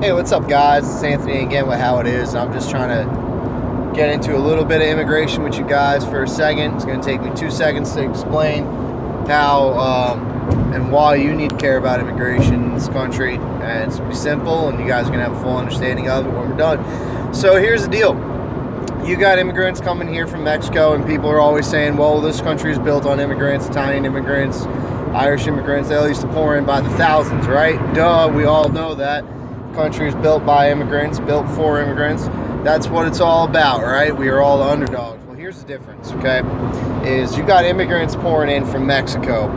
Hey, what's up, guys? It's Anthony again with How It Is. I'm just trying to get into a little bit of immigration with you guys for a second. It's going to take me 2 seconds to explain how and why you need to care about immigration in this country. And it's going to be simple, and you guys are going to have a full understanding of it when we're done. So here's the deal. You got immigrants coming here from Mexico, and people are always saying, well, this country is built on immigrants, Italian immigrants, Irish immigrants. They all used to pour in by the thousands, right? Duh, we all know that. Country is built by immigrants, built for immigrants. That's what it's all about, right? We are all the underdogs. Well, here's the difference, okay? Is you got immigrants pouring in from Mexico,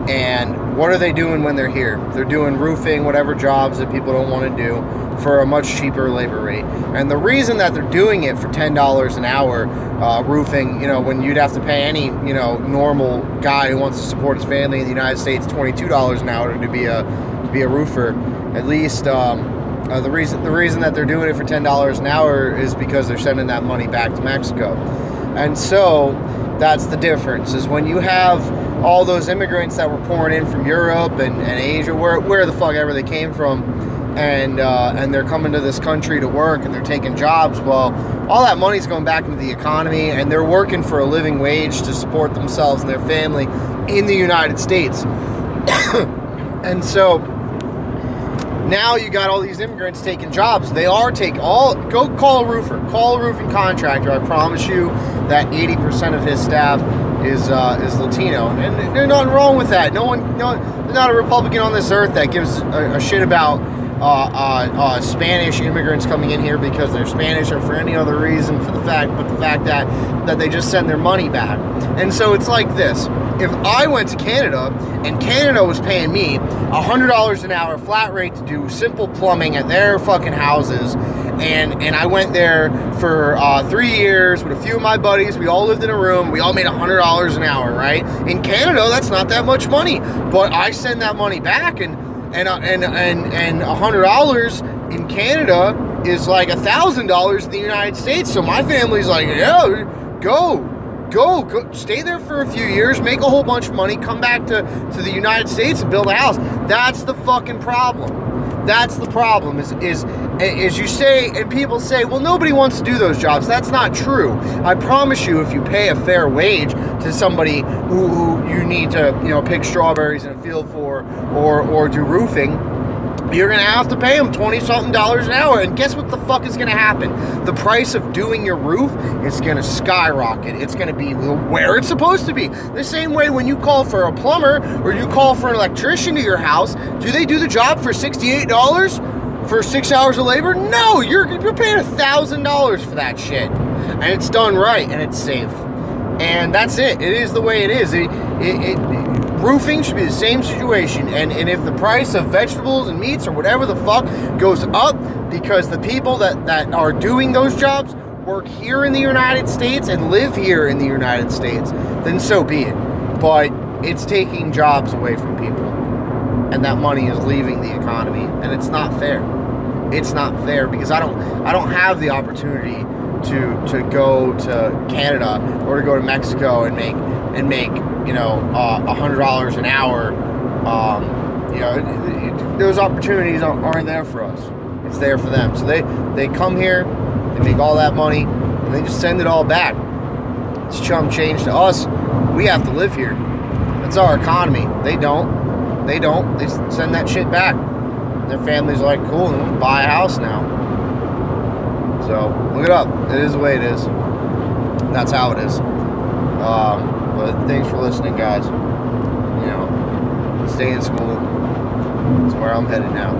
and what are they doing when they're here? They're doing roofing, whatever jobs that people don't want to do, for a much cheaper labor rate. And the reason that they're doing it for $10 an hour, roofing, when you'd have to pay any, normal guy who wants to support his family in the United States $22 an hour to be a roofer. At least the reason that they're doing it for $10 an hour is because they're sending that money back to Mexico. And so that's the difference, is when you have all those immigrants that were pouring in from Europe and Asia, where the fuck ever they came from, and they're coming to this country to work, and they're taking jobs. Well, all that money's going back into the economy, and they're working for a living wage to support themselves and their family in the United States. And so now you got all these immigrants taking jobs. Go call a roofer, call a roofing contractor. I promise you that 80% of his staff is Latino, and there's nothing wrong with that. There's not a Republican on this earth that gives a shit about Spanish immigrants coming in here because they're Spanish or for any other reason, but the fact that they just send their money back. And so it's like this. If I went to Canada and Canada was paying me $100 an hour flat rate to do simple plumbing at their fucking houses, and I went there for 3 years with a few of my buddies, we all lived in a room, we all made $100 an hour, right? In Canada, that's not that much money, but I send that money back, and $100 in Canada is like $1,000 in the United States. So my family's like, yeah, go, stay there for a few years, make a whole bunch of money, come back to the United States and build a house. That's the fucking problem. That's the problem, is you say, and people say, well, nobody wants to do those jobs. That's not true. I promise you, if you pay a fair wage to somebody who you need to, pick strawberries in a field for, or do roofing, you're going to have to pay them $20-something an hour. And guess what the fuck is going to happen? The price of doing your roof is going to skyrocket. It's going to be where it's supposed to be. The same way when you call for a plumber or you call for an electrician to your house, do they do the job for $68 for 6 hours of labor? No, you're paying $1,000 for that shit. And it's done right, and it's safe. And that's it. It is the way it is. Roofing should be the same situation, and if the price of vegetables and meats or whatever the fuck goes up because the people that are doing those jobs work here in the United States and live here in the United States, then so be it. But it's taking jobs away from people, and that money is leaving the economy, and it's not fair. It's not fair because I don't have the opportunity to go to Canada or to go to Mexico and make $100 an hour. Those opportunities aren't there for us. It's there for them. So they come here, they make all that money, and they just send it all back. It's chump change to us. We have to live here. That's our economy. They don't. They send that shit back. Their family's like, cool, and we'll buy a house now. So look it up. It is the way it is. That's how it is. But thanks for listening, guys. Stay in school. That's where I'm headed now.